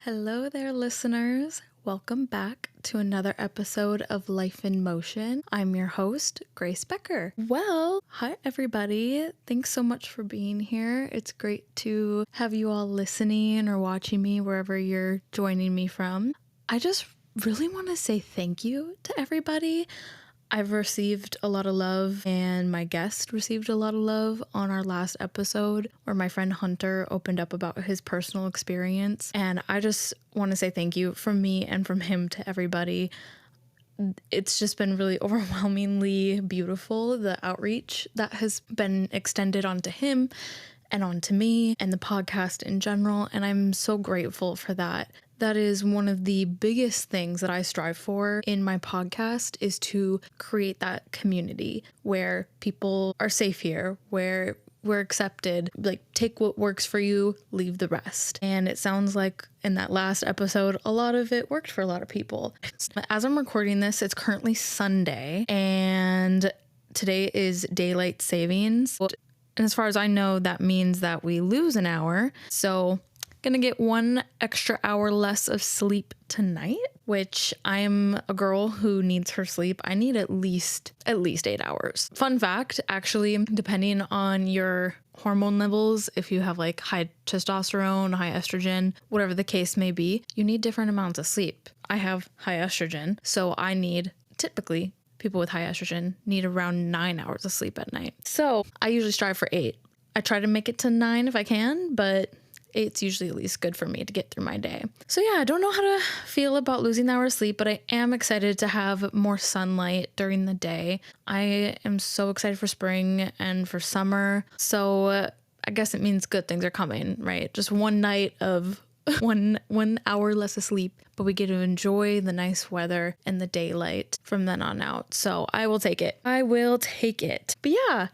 Hello there, listeners. Welcome back to another episode of Life in Motion. I'm your host, Grace Becker. Well, hi everybody. Thanks so much for being here. It's great to have you all listening or watching me wherever you're joining me from. I just really want to say thank you to everybody. I've received a lot of love, and my guest received a lot of love on our last episode where my friend Hunter opened up about his personal experience. And I just want to say thank you from me and from him to everybody. It's just been really overwhelmingly beautiful, the outreach that has been extended onto him and onto me and the podcast in general. And I'm so grateful for that. That is one of the biggest things that I strive for in my podcast, is to create that community where people are safe here, where we're accepted, like take what works for you, leave the rest. And it sounds like in that last episode, a lot of it worked for a lot of people. As I'm recording this, it's currently Sunday and today is daylight savings. And as far as I know, that means that we lose an hour. So gonna get 1 extra hour less of sleep tonight, which I'm a girl who needs her sleep. I need at least 8 hours. Fun fact, actually, depending on your hormone levels, if you have like high testosterone, high estrogen, whatever the case may be, you need different amounts of sleep. I have high estrogen, so I need typically people with high estrogen need around 9 hours of sleep at night. So I usually strive for 8. I try to make it to 9 if I can, but 8's usually at least good for me to get through my day. So yeah, I don't know how to feel about losing the hour of sleep, but I am excited to have more sunlight during the day. I am so excited for spring and for summer. So I guess it means good things are coming, right? Just one night of one hour less of sleep, but we get to enjoy the nice weather and the daylight from then on out. So I will take it. But yeah.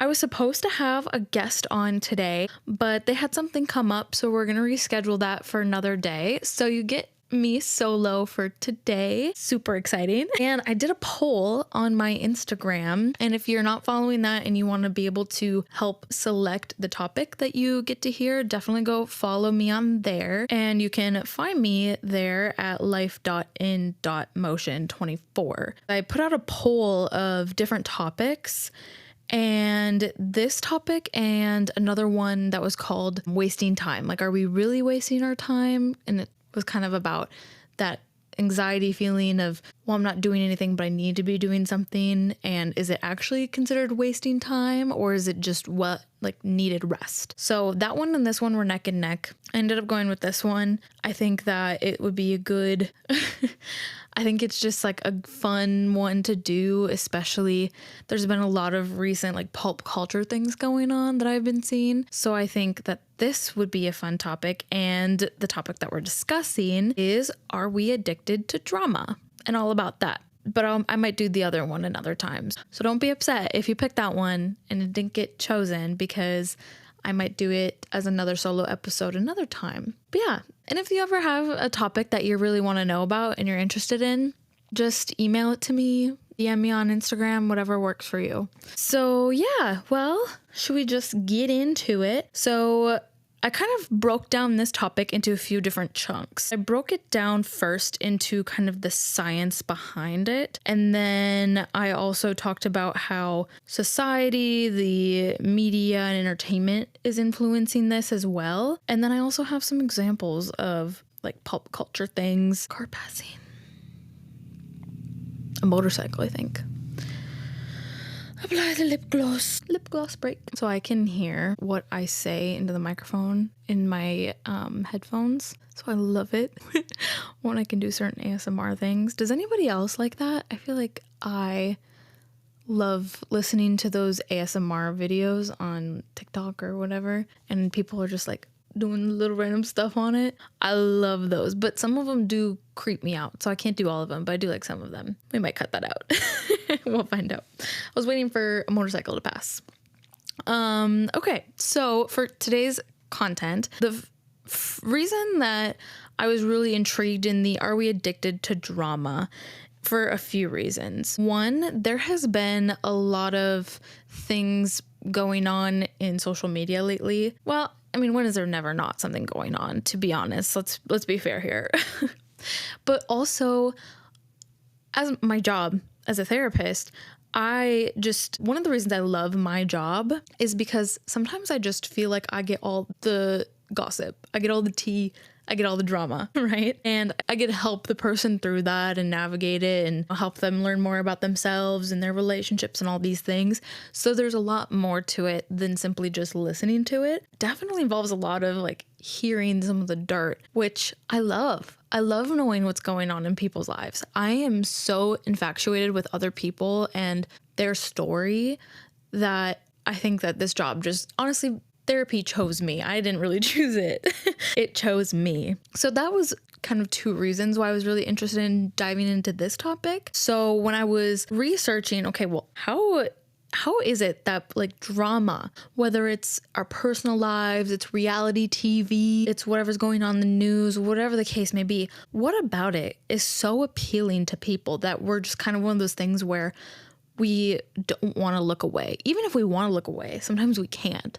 I was supposed to have a guest on today, but they had something come up, so we're going to reschedule that for another day. So you get me solo for today. Super exciting. And I did a poll on my Instagram, and if you're not following that and you want to be able to help select the topic that you get to hear, definitely go follow me on there. And you can find me there at life.in.motion24. I put out a poll of different topics, and this topic and another one that was called wasting time. Like, are we really wasting our time? And it was kind of about that anxiety feeling of, well, I'm not doing anything, but I need to be doing something. And is it actually considered wasting time, or is it just what like needed rest? So that one and this one were neck and neck. I ended up going with this one. I think that it would be a good, I think it's just like a fun one to do, especially there's been a lot of recent like pulp culture things going on that I've been seeing. So I think that this would be a fun topic. And the topic that we're discussing is, are we addicted to drama? And all about that. But I might do the other one another time. So don't be upset if you picked that one and it didn't get chosen, because I might do it as another solo episode another time. But yeah, and if you ever have a topic that you really want to know about and you're interested in, just email it to me, DM me on Instagram, whatever works for you. So yeah, well, should we just get into it? So I kind of broke down this topic into a few different chunks. I broke it down first into kind of the science behind it. And then I also talked about how society, the media, and entertainment is influencing this as well. And then I also have some examples of like pulp culture things. Car passing. A motorcycle, I think. Apply the lip gloss break, so I can hear what I say into the microphone in my headphones. So I love it when I can do certain ASMR things. Does anybody else like that? I feel like I love listening to those ASMR videos on TikTok or whatever, and people are just like doing little random stuff on it. I love those, but some of them do creep me out, so I can't do all of them, but I do like some of them. We might cut that out. We'll find out. I was waiting for a motorcycle to pass. Okay, so for today's content, the reason that I was really intrigued in the are we addicted to drama, for a few reasons. One, there has been a lot of things going on in social media lately. Well, I mean, when is there never not something going on, to be honest? Let's be fair here. But also, as my job as a therapist, one of the reasons I love my job is because sometimes I just feel like I get all the gossip, I get all the tea, I get all the drama, right? And I get to help the person through that and navigate it and help them learn more about themselves and their relationships and all these things. So there's a lot more to it than simply just listening to it. Definitely involves a lot of like hearing some of the dirt, which I love. I love knowing what's going on in people's lives. I am so infatuated with other people and their story that I think that this job just honestly, therapy chose me. I didn't really choose it. It chose me. So that was kind of two reasons why I was really interested in diving into this topic. So when I was researching, okay, well, how is it that like drama, whether it's our personal lives, it's reality TV, it's whatever's going on in the news, whatever the case may be, what about it is so appealing to people that we're just kind of one of those things where we don't want to look away. Even if we want to look away, sometimes we can't.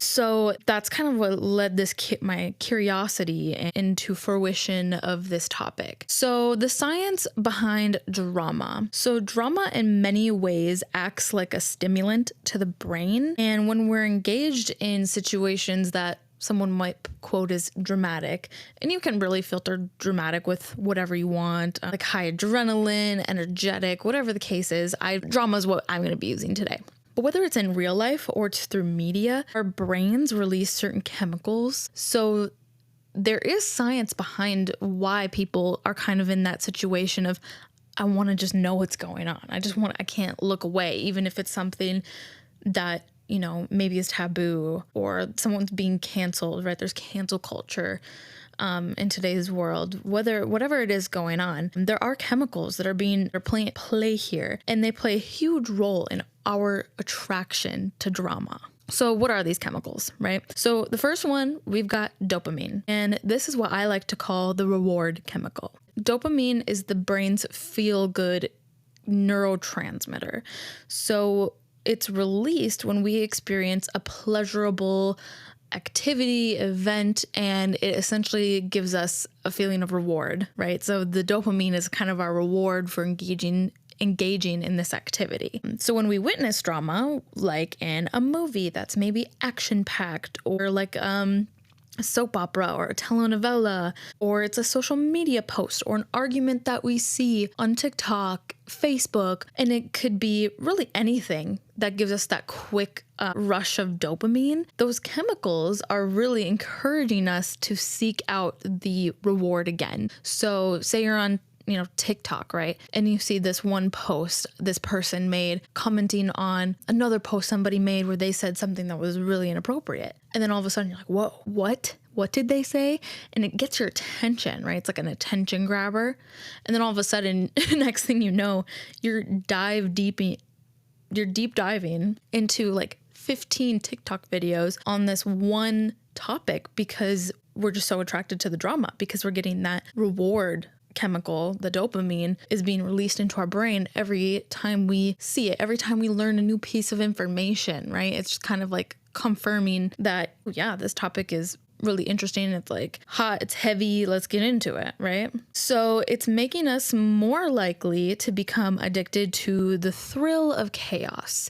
So that's kind of what led my curiosity into fruition of this topic. So the science behind drama. So drama in many ways acts like a stimulant to the brain. And when we're engaged in situations that someone might quote as dramatic, and you can really filter dramatic with whatever you want, like high adrenaline, energetic, whatever the case is, drama is what I'm going to be using today. But whether it's in real life or it's through media, our brains release certain chemicals. So there is science behind why people are kind of in that situation of, I want to just know what's going on. I can't look away, even if it's something that, you know, maybe is taboo or someone's being canceled, right? There's cancel culture in today's world. Whatever it is going on, there are chemicals that are playing play here, and they play a huge role in our attraction to drama. So what are these chemicals, right? So the first one, we've got dopamine, and this is what I like to call the reward chemical. Dopamine is the brain's feel-good neurotransmitter. So it's released when we experience a pleasurable activity, event, and it essentially gives us a feeling of reward, right? So the dopamine is kind of our reward for engaging in this activity. So when we witness drama, like in a movie that's maybe action-packed, or like a soap opera or a telenovela, or it's a social media post or an argument that we see on TikTok, Facebook, and it could be really anything that gives us that quick rush of dopamine. Those chemicals are really encouraging us to seek out the reward again. So say you're on TikTok, right? And you see this one post this person made commenting on another post somebody made where they said something that was really inappropriate. And then all of a sudden you're like, whoa, what? What did they say? And it gets your attention, right? It's like an attention grabber. And then all of a sudden, next thing you know, you're deep diving into like 15 TikTok videos on this one topic because we're just so attracted to the drama, because we're getting that reward chemical, the dopamine, is being released into our brain every time we see it, every time we learn a new piece of information, right? It's just kind of like confirming that, yeah, this topic is really interesting. It's like hot, it's heavy, let's get into it, right? So it's making us more likely to become addicted to the thrill of chaos.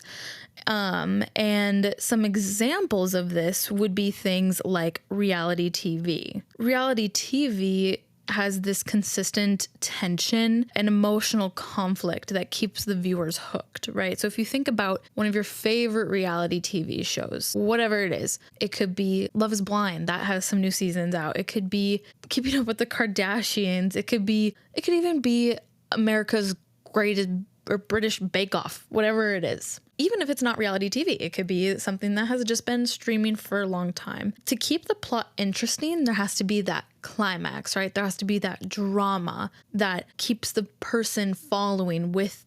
And some examples of this would be things like reality TV. Reality TV has this consistent tension and emotional conflict that keeps the viewers hooked, right? So if you think about one of your favorite reality TV shows, whatever it is, it could be Love is Blind, that has some new seasons out. It could be Keeping Up with the Kardashians. It could even be America's Greatest or British Bake Off, whatever it is. Even if it's not reality TV, it could be something that has just been streaming for a long time. To keep the plot interesting, there has to be that climax, right? There has to be that drama that keeps the person following with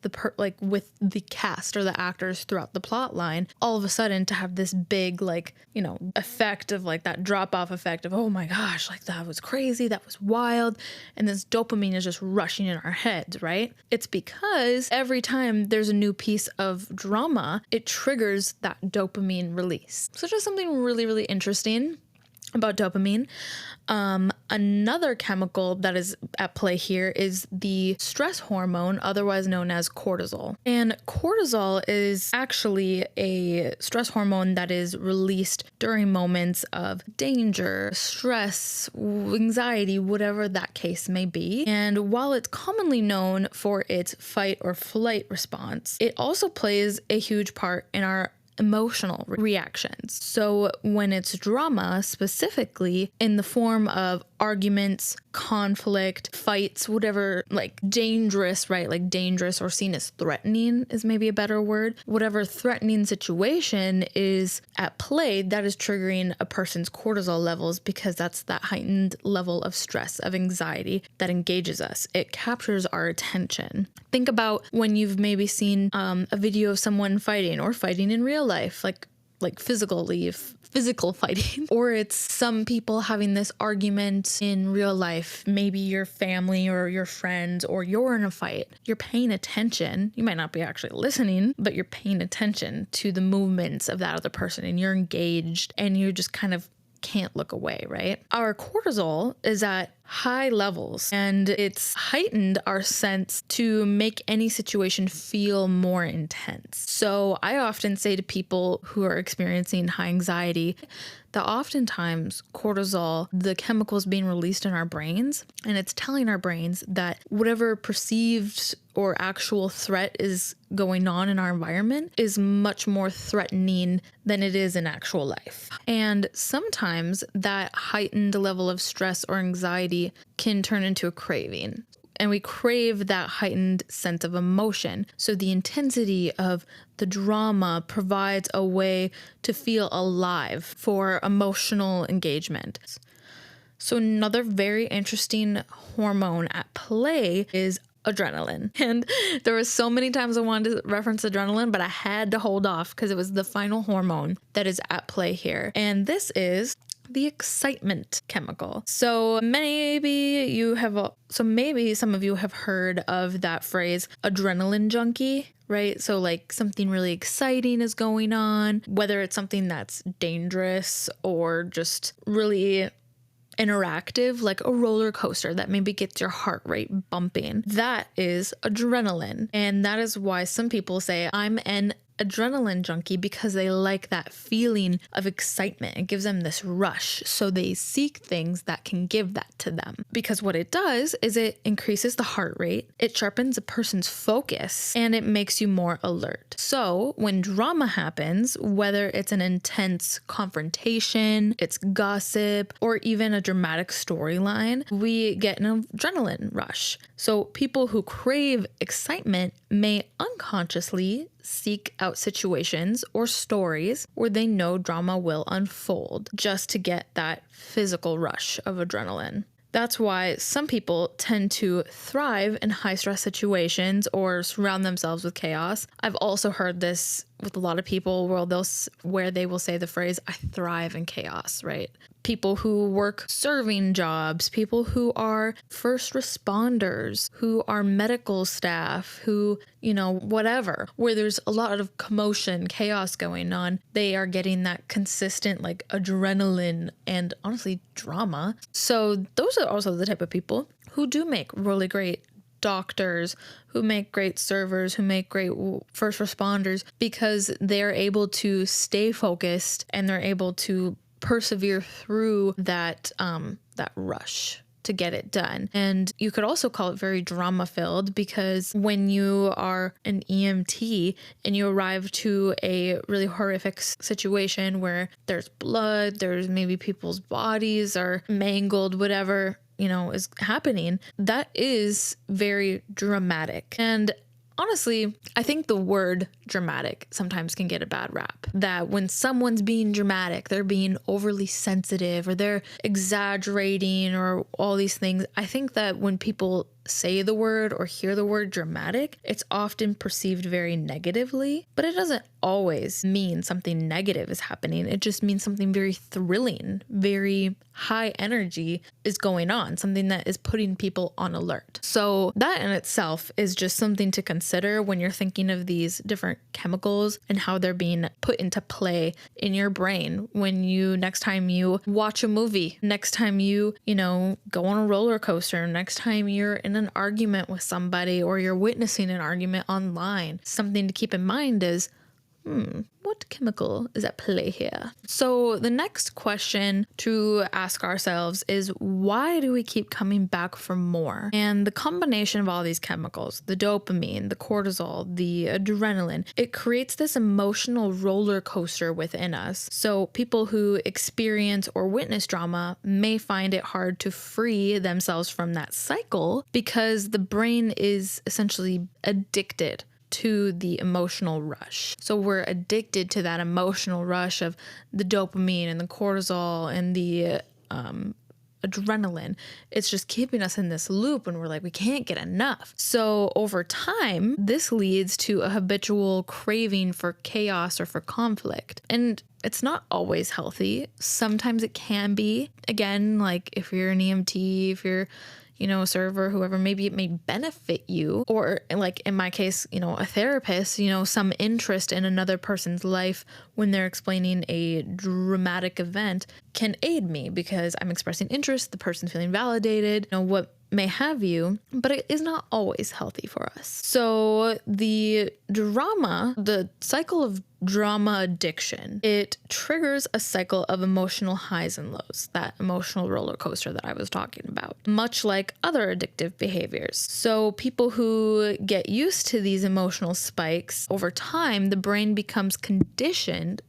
with the cast or the actors throughout the plot line. All of a sudden to have this big effect of that drop off effect of, oh my gosh, that was crazy, that was wild, and this dopamine is just rushing in our heads, right? It's because every time there's a new piece of drama, it triggers that dopamine release. So just something really, really interesting about dopamine. Another chemical that is at play here is the stress hormone, otherwise known as cortisol. And cortisol is actually a stress hormone that is released during moments of danger, stress, anxiety, whatever that case may be. And while it's commonly known for its fight or flight response, it also plays a huge part in our emotional reactions. So when it's drama, specifically in the form of arguments, conflict, fights, whatever, dangerous, right? Dangerous or seen as threatening is maybe a better word. Whatever threatening situation is at play, that is triggering a person's cortisol levels, because that's that heightened level of stress, of anxiety that engages us. It captures our attention. Think about when you've maybe seen a video of someone fighting or fighting in real life, like physical fighting, or it's some people having this argument in real life, maybe your family or your friends, or you're in a fight. You're paying attention. You might not be actually listening, but you're paying attention to the movements of that other person, and you're engaged, and you just kind of can't look away, right? Our cortisol is at high levels, and it's heightened our sense to make any situation feel more intense. So I often say to people who are experiencing high anxiety that oftentimes cortisol, the chemicals being released in our brains, and it's telling our brains that whatever perceived or actual threat is going on in our environment is much more threatening than it is in actual life. And sometimes that heightened level of stress or anxiety can turn into a craving. And we crave that heightened sense of emotion. So the intensity of the drama provides a way to feel alive for emotional engagement. So another very interesting hormone at play is adrenaline. And there were so many times I wanted to reference adrenaline, but I had to hold off because it was the final hormone that is at play here. And this is the excitement chemical. So maybe some of you have heard of that phrase, adrenaline junkie, right? So something really exciting is going on, whether it's something that's dangerous or just really interactive, like a roller coaster that maybe gets your heart rate bumping. That is adrenaline. And that is why some people say, I'm an adrenaline junkie, because they like that feeling of excitement. It gives them this rush. So they seek things that can give that to them, because what it does is it increases the heart rate, it sharpens a person's focus, and it makes you more alert. So when drama happens, whether it's an intense confrontation, it's gossip, or even a dramatic storyline, we get an adrenaline rush. So people who crave excitement may unconsciously seek out situations or stories where they know drama will unfold just to get that physical rush of adrenaline. That's why some people tend to thrive in high stress situations or surround themselves with chaos. I've also heard this with a lot of people where they will say the phrase, I thrive in chaos, right? People who work serving jobs, people who are first responders, who are medical staff, who, whatever, where there's a lot of commotion, chaos going on, they are getting that consistent adrenaline and honestly drama. So those are also the type of people who do make really great doctors, who make great servers, who make great first responders, because they're able to stay focused and they're able to persevere through that rush to get it done. And you could also call it very drama filled, because when you are an EMT and you arrive to a really horrific situation where there's blood, there's maybe people's bodies are mangled, whatever is happening, that is very dramatic. And honestly, I think the word dramatic sometimes can get a bad rap. That when someone's being dramatic, they're being overly sensitive or they're exaggerating or all these things. I think that when people say the word or hear the word dramatic, it's often perceived very negatively, but it doesn't always mean something negative is happening. It just means something very thrilling, very high energy is going on, something that is putting people on alert. So that in itself is just something to consider when you're thinking of these different chemicals and how they're being put into play in your brain when next time you watch a movie, next time you go on a roller coaster, next time you're in an argument with somebody or you're witnessing an argument online. Something to keep in mind is, what chemical is at play here? So the next question to ask ourselves is, why do we keep coming back for more? And the combination of all these chemicals, the dopamine, the cortisol, the adrenaline, it creates this emotional roller coaster within us. So people who experience or witness drama may find it hard to free themselves from that cycle because the brain is essentially addicted to the emotional rush. So we're addicted to that emotional rush of the dopamine and the cortisol and the adrenaline. It's just keeping us in this loop and we're like, we can't get enough. So over time, this leads to a habitual craving for chaos or for conflict. And it's not always healthy. Sometimes it can be. Again, like if you're an EMT, if you're a server, whoever, maybe it may benefit you, or like in my case, a therapist, some interest in another person's life when they're explaining a dramatic event can aid me because I'm expressing interest, the person's feeling validated, what may have you, but it is not always healthy for us. So the cycle of drama addiction, it triggers a cycle of emotional highs and lows, that emotional roller coaster that I was talking about, much like other addictive behaviors. So people who get used to these emotional spikes over time, the brain becomes conditioned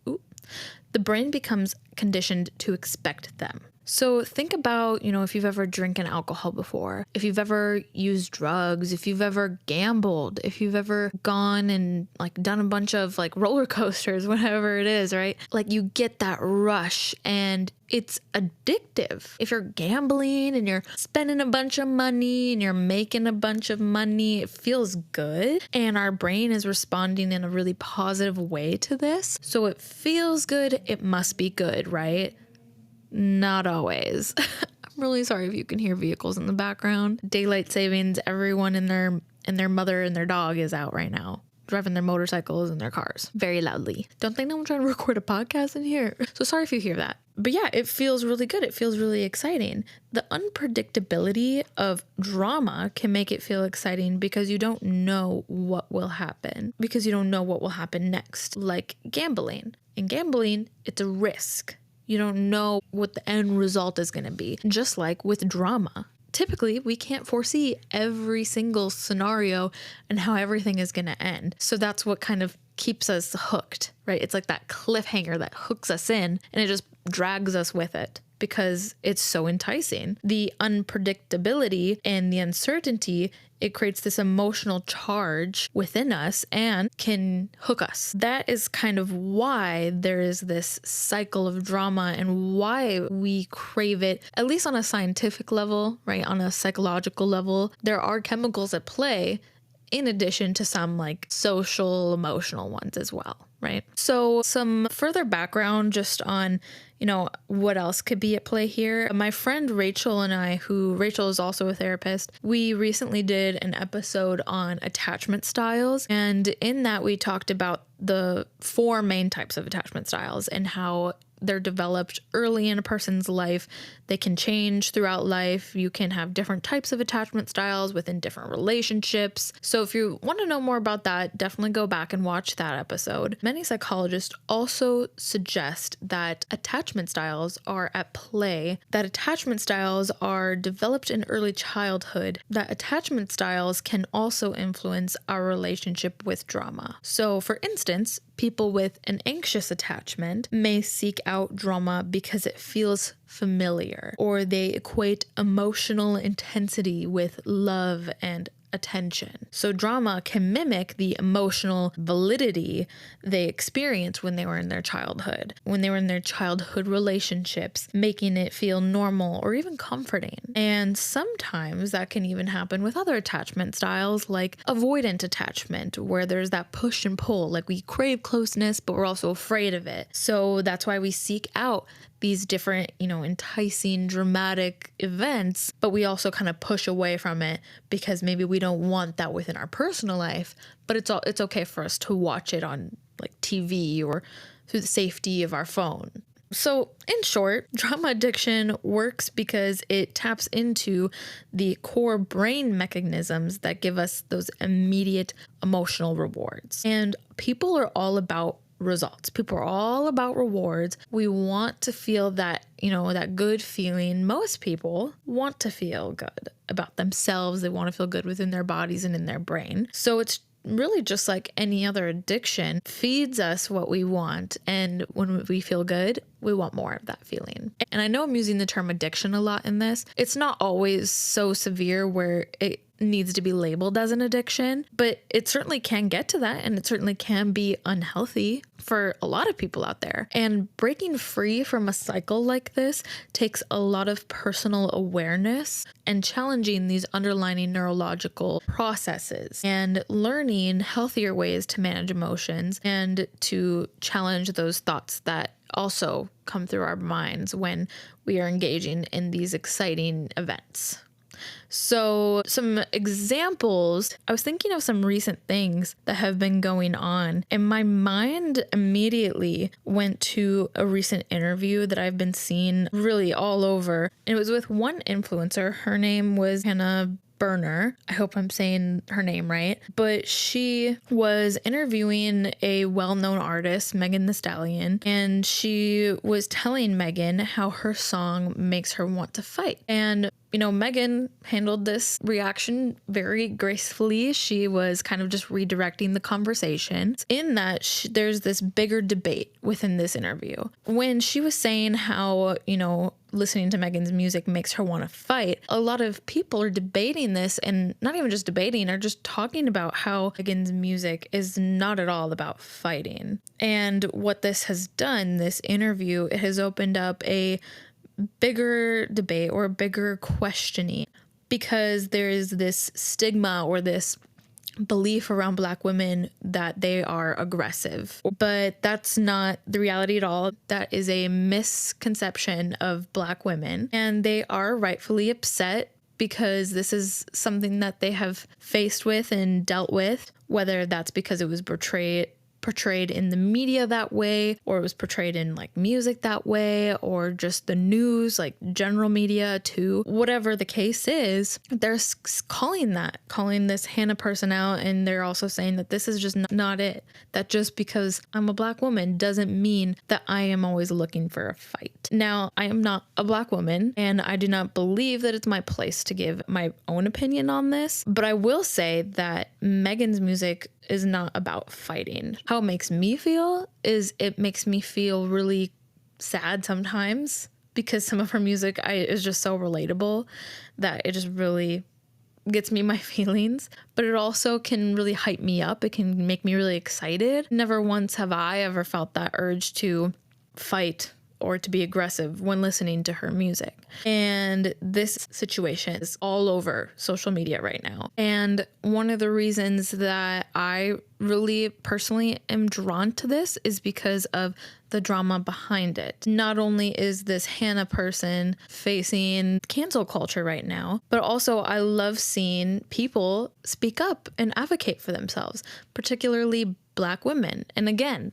to expect them. So think about, if you've ever drinking alcohol before, if you've ever used drugs, if you've ever gambled, if you've ever gone and done a bunch of roller coasters, whatever it is, right? You get that rush and it's addictive. If you're gambling and you're spending a bunch of money and you're making a bunch of money, it feels good. And our brain is responding in a really positive way to this. So it feels good. It must be good, right? Not always. I'm really sorry if you can hear vehicles in the background. Daylight savings, everyone and their mother and their dog is out right now, driving their motorcycles and their cars very loudly. Don't think I'm trying to record a podcast in here. So sorry if you hear that. But yeah, it feels really good. It feels really exciting. The unpredictability of drama can make it feel exciting because you don't know what will happen, because you don't know what will happen next, like gambling. In gambling, it's a risk. You don't know what the end result is going to be. Just like with drama. Typically, we can't foresee every single scenario and how everything is going to end. So that's what kind of keeps us hooked, right? It's like that cliffhanger that hooks us in and it just drags us with it because it's so enticing. The unpredictability and the uncertainty, it creates this emotional charge within us and can hook us. That is kind of why there is this cycle of drama and why we crave it, at least on a scientific level, right? On a psychological level, there are chemicals at play in addition to some social, emotional ones as well, right? So some further background just on, what else could be at play here. My friend Rachel and I, Rachel is also a therapist, we recently did an episode on attachment styles. And in that we talked about the 4 main types of attachment styles and how they're developed early in a person's life. They can change throughout life. You can have different types of attachment styles within different relationships. So if you want to know more about that, definitely go back and watch that episode. Many psychologists also suggest that attachment styles are at play, that attachment styles are developed in early childhood, that attachment styles can also influence our relationship with drama. So for instance, people with an anxious attachment may seek out drama because it feels familiar, or they equate emotional intensity with love and attention. So drama can mimic the emotional validity they experienced when they were in their childhood, when they were in their childhood relationships, making it feel normal or even comforting. And sometimes that can even happen with other attachment styles like avoidant attachment, where there's that push and pull, like we crave closeness, but we're also afraid of it. So that's why we seek out these different, enticing, dramatic events, but we also kind of push away from it because maybe we don't want that within our personal life, but it's okay for us to watch it on like TV or through the safety of our phone. So in short, drama addiction works because it taps into the core brain mechanisms that give us those immediate emotional rewards. And people are all about results. People are all about rewards. We want to feel that, that good feeling. Most people want to feel good about themselves. They want to feel good within their bodies and in their brain. So it's really just like any other addiction, feeds us what we want. And when we feel good, we want more of that feeling. And I know I'm using the term addiction a lot in this. It's not always so severe where it needs to be labeled as an addiction, but it certainly can get to that, and it certainly can be unhealthy for a lot of people out there. And breaking free from a cycle like this takes a lot of personal awareness and challenging these underlying neurological processes and learning healthier ways to manage emotions and to challenge those thoughts that also come through our minds when we are engaging in these exciting events. So some examples, I was thinking of some recent things that have been going on, and my mind immediately went to a recent interview that I've been seeing really all over. And it was with one influencer. Her name was Hannah Berner. I hope I'm saying her name right. But she was interviewing a well-known artist, Megan Thee Stallion, and she was telling Megan how her song makes her want to fight. And Megan handled this reaction very gracefully. She was kind of just redirecting the conversation. In that, there's this bigger debate within this interview. When she was saying how, listening to Megan's music makes her want to fight, a lot of people are debating this, and not even just debating, are just talking about how Megan's music is not at all about fighting. And what this has done, this interview, it has opened up a bigger debate or bigger questioning, because there is this stigma or this belief around Black women that they are aggressive, but that's not the reality at all. That is a misconception of Black women, and they are rightfully upset because this is something that they have faced with and dealt with, whether that's because it was portrayed in the media that way, or it was portrayed in like music that way, or just the news, like general media too. Whatever the case is, they're calling this Hannah person out, and they're also saying that this is just not it. That just because I'm a Black woman doesn't mean that I am always looking for a fight. Now, I am not a Black woman, and I do not believe that it's my place to give my own opinion on this, but I will say that Megan's music is not about fighting. How it makes me feel is it makes me feel really sad sometimes, because some of her music is just so relatable that it just really gets me my feelings. But it also can really hype me up. It can make me really excited. Never once have I ever felt that urge to fight or to be aggressive when listening to her music. And this situation is all over social media right now. And one of the reasons that I really personally am drawn to this is because of the drama behind it. Not only is this Hannah person facing cancel culture right now, but also I love seeing people speak up and advocate for themselves, particularly Black women. And again,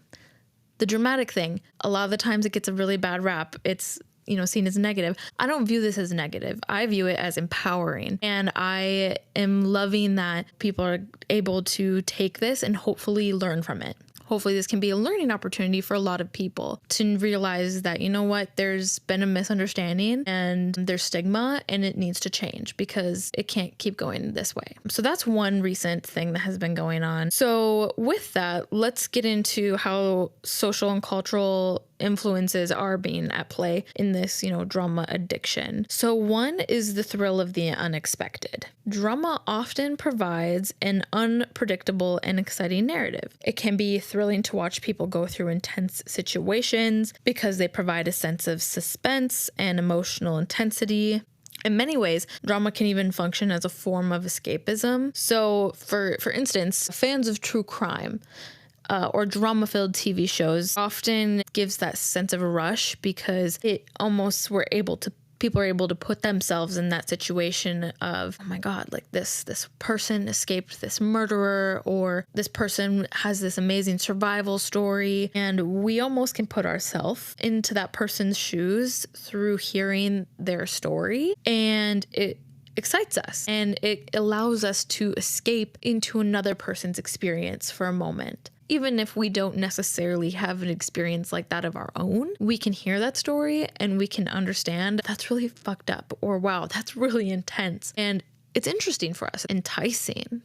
the dramatic thing, a lot of the times it gets a really bad rap. It's, seen as negative. I don't view this as negative. I view it as empowering. And I am loving that people are able to take this and hopefully learn from it. hopefully this can be a learning opportunity for a lot of people to realize that, you know what, there's been a misunderstanding and there's stigma and it needs to change because it can't keep going this way. So that's one recent thing that has been going on. So with that, let's get into how social and cultural influences are being at play in this, drama addiction. So one is the thrill of the unexpected. Drama often provides an unpredictable and exciting narrative. It can be thrilling to watch people go through intense situations because they provide a sense of suspense and emotional intensity. In many ways, drama can even function as a form of escapism. So for instance, fans of true crime or drama-filled TV shows often gives that sense of a rush because people are able to put themselves in that situation of, oh my God, like this person escaped this murderer, or this person has this amazing survival story. And we almost can put ourselves into that person's shoes through hearing their story. And it excites us and it allows us to escape into another person's experience for a moment. Even if we don't necessarily have an experience like that of our own, we can hear that story and we can understand that's really fucked up, or wow, that's really intense. And it's interesting for us, enticing.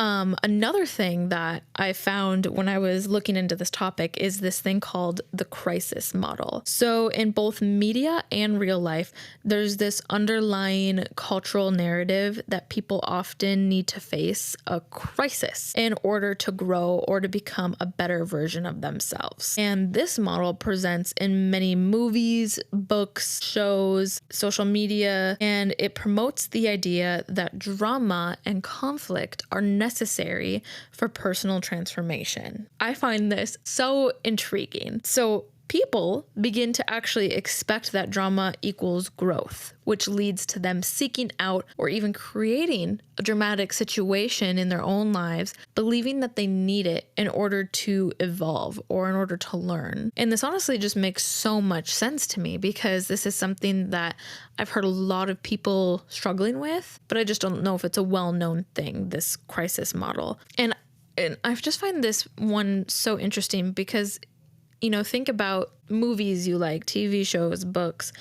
Another thing that I found when I was looking into this topic is this thing called the crisis model. So in both media and real life, there's this underlying cultural narrative that people often need to face a crisis in order to grow or to become a better version of themselves. And this model presents in many movies, books, shows, social media, and it promotes the idea that drama and conflict are necessary for personal transformation. I find this so intriguing. So people begin to actually expect that drama equals growth, which leads to them seeking out or even creating a dramatic situation in their own lives, believing that they need it in order to evolve or in order to learn. And this honestly just makes so much sense to me because this is something that I've heard a lot of people struggling with, but I just don't know if it's a well-known thing, this crisis model. And I just find this one so interesting because think about movies you like, TV shows, books.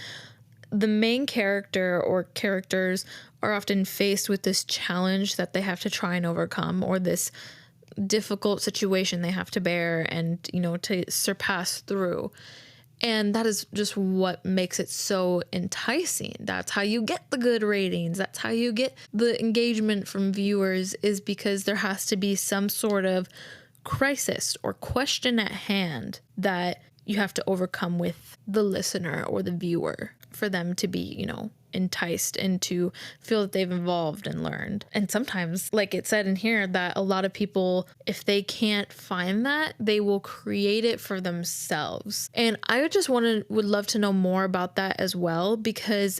The main character or characters are often faced with this challenge that they have to try and overcome, or this difficult situation they have to bear and, to surpass through. And that is just what makes it so enticing. That's how you get the good ratings. That's how you get the engagement from viewers, is because there has to be some sort of crisis or question at hand that you have to overcome with the listener or the viewer for them to be, enticed and to feel that they've evolved and learned. And sometimes, like it said in here, that a lot of people, if they can't find that, they will create it for themselves. And I would love to know more about that as well, because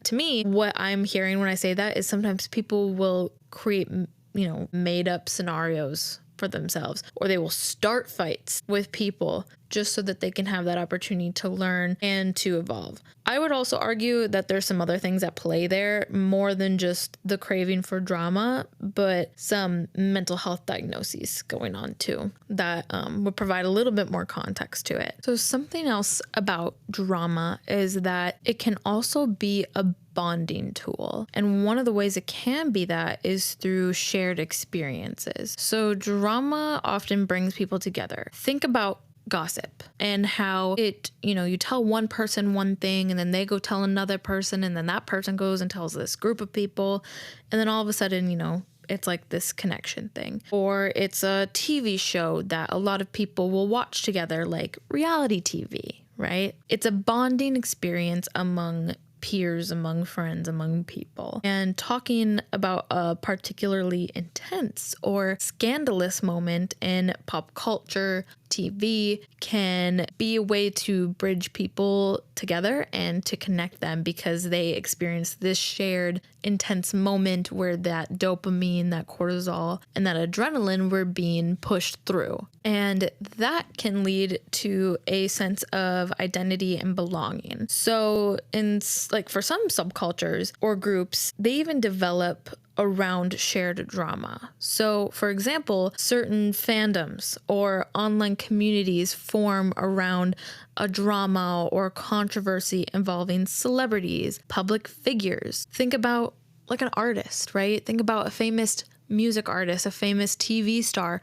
to me, what I'm hearing when I say that is sometimes people will create, made up scenarios for themselves, or they will start fights with people just so that they can have that opportunity to learn and to evolve. I would also argue that there's some other things at play there, more than just the craving for drama, but some mental health diagnoses going on too that would provide a little bit more context to it. So something else about drama is that it can also be a bonding tool. And one of the ways it can be that is through shared experiences. So drama often brings people together. Think about gossip and how it, you tell one person one thing and then they go tell another person, and then that person goes and tells this group of people. And then all of a sudden, it's like this connection thing. Or it's a TV show that a lot of people will watch together, like reality TV, right? It's a bonding experience among peers, among friends, among people. And talking about a particularly intense or scandalous moment in pop culture, TV, can be a way to bridge people together and to connect them because they experience this shared intense moment where that dopamine, that cortisol, and that adrenaline were being pushed through. And that can lead to a sense of identity and belonging. So for some subcultures or groups, they even develop around shared drama. So, for example, certain fandoms or online communities form around a drama or controversy involving celebrities, public figures. Think about like an artist, right? Think about a famous music artist, a famous TV star,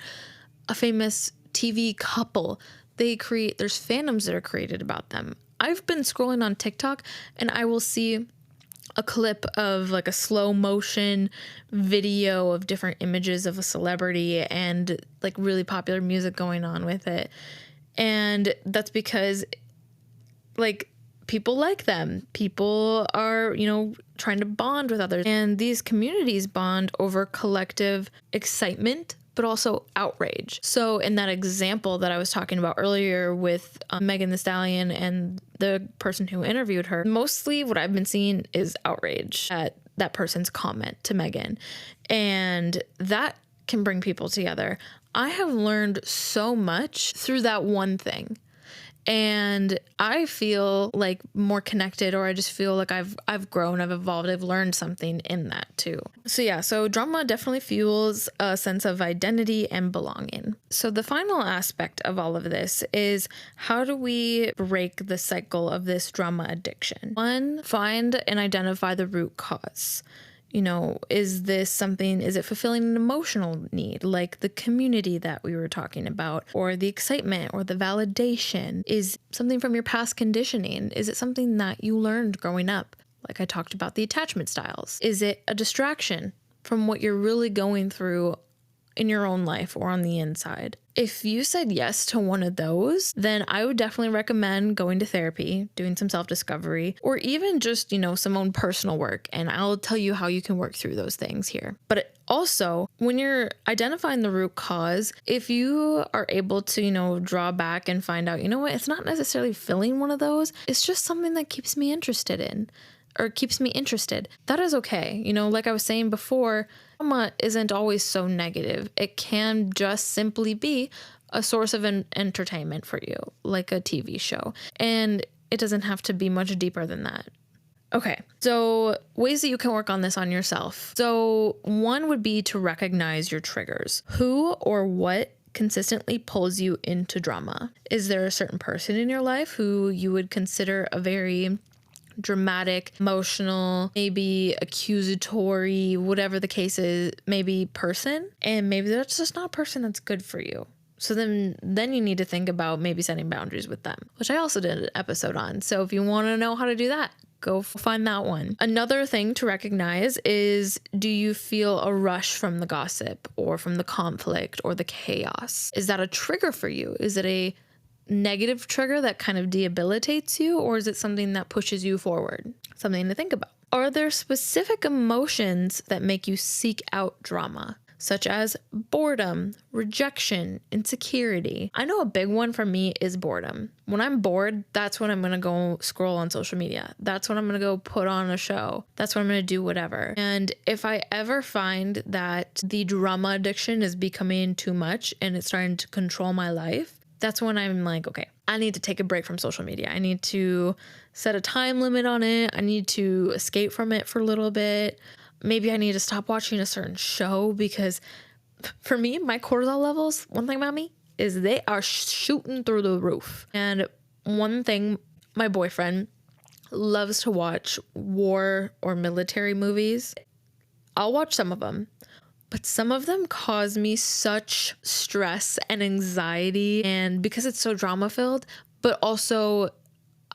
a famous TV couple. There's fandoms that are created about them. I've been scrolling on TikTok and I will see a clip of like a slow motion video of different images of a celebrity and like really popular music going on with it. And that's because like people like them. People are, trying to bond with others. And these communities bond over collective excitement, but also outrage. So in that example that I was talking about earlier with Megan Thee Stallion and the person who interviewed her, mostly what I've been seeing is outrage at that person's comment to Megan. And that can bring people together. I have learned so much through that one thing. And I feel like more connected, or I just feel like I've grown, I've evolved, I've learned something in that too. So drama definitely fuels a sense of identity and belonging. So the final aspect of all of this is, how do we break the cycle of this drama addiction? One, find and identify the root cause. Is it fulfilling an emotional need, like the community that we were talking about, or the excitement or the validation? Is something from your past conditioning? Is it something that you learned growing up? Like I talked about the attachment styles. Is it a distraction from what you're really going through in your own life or on the inside? If you said yes to one of those, then I would definitely recommend going to therapy, doing some self-discovery, or even just, some own personal work. And I'll tell you how you can work through those things here. But also, when you're identifying the root cause, if you are able to, draw back and find out, it's not necessarily filling one of those. It's just something that keeps me interested. That is okay. Like I was saying before, drama isn't always so negative. It can just simply be a source of entertainment for you, like a TV show. And it doesn't have to be much deeper than that. Okay, so ways that you can work on this on yourself. So one would be to recognize your triggers. Who or what consistently pulls you into drama? Is there a certain person in your life who you would consider a very dramatic, emotional, maybe accusatory, whatever the case is, maybe person? And maybe that's just not a person that's good for you. So then you need to think about maybe setting boundaries with them, which I also did an episode on. So if you want to know how to do that, go find that one. Another thing to recognize is, do you feel a rush from the gossip or from the conflict or the chaos? Is that a trigger for you? Is it a negative trigger that kind of debilitates you, or is it something that pushes you forward? Something to think about. Are there specific emotions that make you seek out drama, such as boredom, rejection, insecurity? I know a big one for me is boredom. When I'm bored, that's when I'm going to go scroll on social media. That's when I'm going to go put on a show. That's when I'm going to do whatever. And if I ever find that the drama addiction is becoming too much and it's starting to control my life, that's when I'm like, okay, I need to take a break from social media. I need to set a time limit on it. I need to escape from it for a little bit. Maybe I need to stop watching a certain show, because for me, my cortisol levels, one thing about me is they are shooting through the roof. And one thing, my boyfriend loves to watch war or military movies. I'll watch some of them, but some of them cause me such stress and anxiety, and because it's so drama filled, but also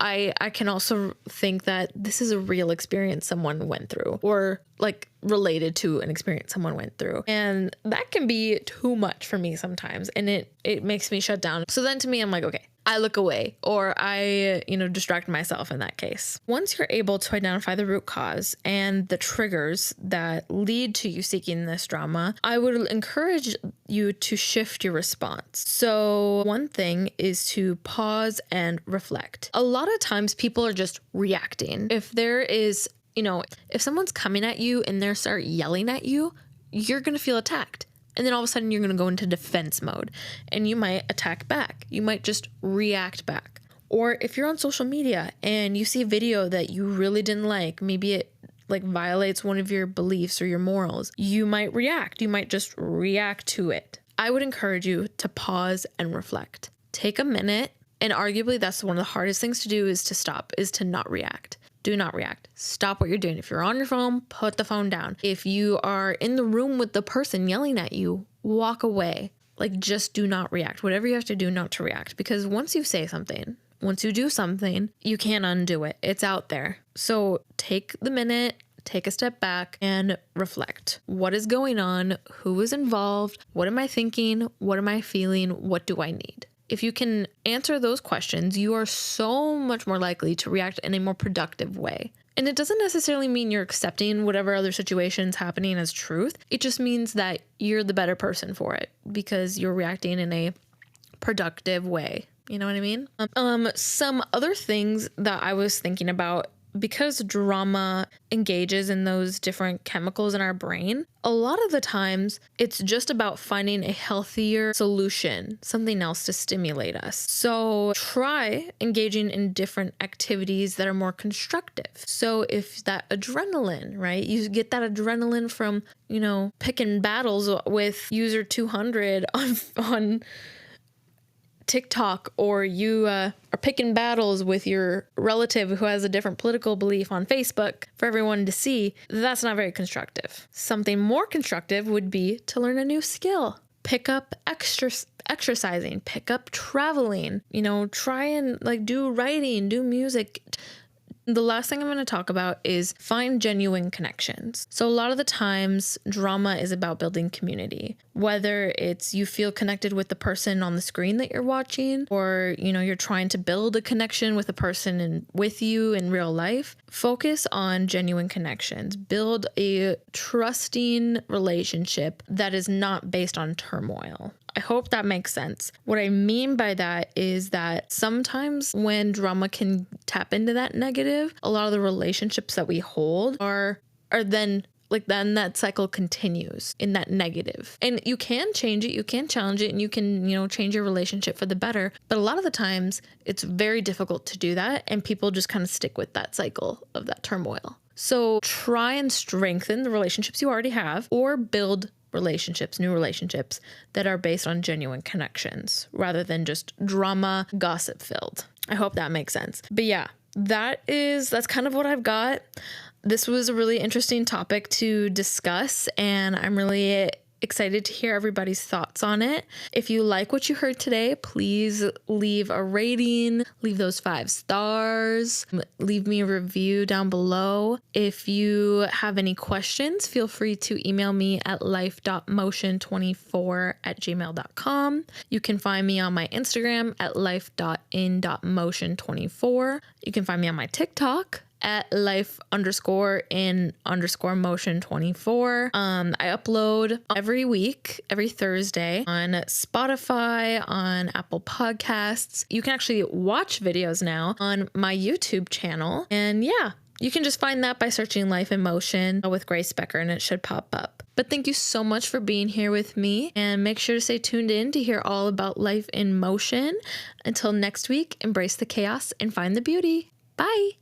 I can also think that this is a real experience someone went through, or like related to an experience someone went through. And that can be too much for me sometimes, and it makes me shut down. So then to me, I'm like, okay, I look away, or I, distract myself in that case. Once you're able to identify the root cause and the triggers that lead to you seeking this drama, I would encourage you to shift your response. So one thing is to pause and reflect. A lot of times people are just reacting. If there is, if someone's coming at you and they start yelling at you, you're going to feel attacked. And then all of a sudden you're going to go into defense mode and you might attack back. You might just react back. Or if you're on social media and you see a video that you really didn't like, maybe it like violates one of your beliefs or your morals, you might react. You might just react to it. I would encourage you to pause and reflect. Take a minute, and arguably that's one of the hardest things to do is to not react. Do not react. Stop what you're doing. If you're on your phone, put the phone down. If you are in the room with the person yelling at you, walk away. Like, just do not react. Whatever you have to do not to react. Because once you say something, once you do something, you can't undo it. It's out there. So take the minute, take a step back and reflect. What is going on? Who is involved? What am I thinking? What am I feeling? What do I need? If you can answer those questions, you are so much more likely to react in a more productive way. And it doesn't necessarily mean you're accepting whatever other situation's happening as truth. It just means that you're the better person for it because you're reacting in a productive way. You know what I mean? Some other things that I was thinking about, because drama engages in those different chemicals in our brain, a lot of the times it's just about finding a healthier solution, something else to stimulate us. So try engaging in different activities that are more constructive. So if that adrenaline, right, you get that adrenaline from, picking battles with user 200 on TikTok, or you are picking battles with your relative who has a different political belief on Facebook for everyone to see, that's not very constructive. Something more constructive would be to learn a new skill. Pick up exercising, pick up traveling, try and do writing, do music. The last thing I'm going to talk about is find genuine connections. So a lot of the times drama is about building community, whether it's you feel connected with the person on the screen that you're watching, or, you're trying to build a connection with a person with you in real life. Focus on genuine connections. Build a trusting relationship that is not based on turmoil. I hope that makes sense. What I mean by that is that sometimes when drama can tap into that negative, a lot of the relationships that we hold are then that cycle continues in that negative. And you can change it, you can challenge it, and you can, change your relationship for the better. But a lot of the times it's very difficult to do that, and people just kind of stick with that cycle of that turmoil. So try and strengthen the relationships you already have, or build new relationships that are based on genuine connections rather than just drama, gossip filled. I hope that makes sense. But yeah, that's kind of what I've got. This was a really interesting topic to discuss, and I'm really excited to hear everybody's thoughts on it. If you like what you heard today, please leave a rating, leave those 5 stars, leave me a review down below. If you have any questions, feel free to email me at life.motion24@gmail.com. You can find me on my Instagram at life.in.motion24. You can find me on my TikTok at life_in_motion24. I upload every week, every Thursday on Spotify, on Apple Podcasts. You can actually watch videos now on my YouTube channel. And yeah, you can just find that by searching Life in Motion with Grace Becker, and it should pop up. But thank you so much for being here with me, and make sure to stay tuned in to hear all about Life in Motion. Until next week, embrace the chaos and find the beauty. Bye.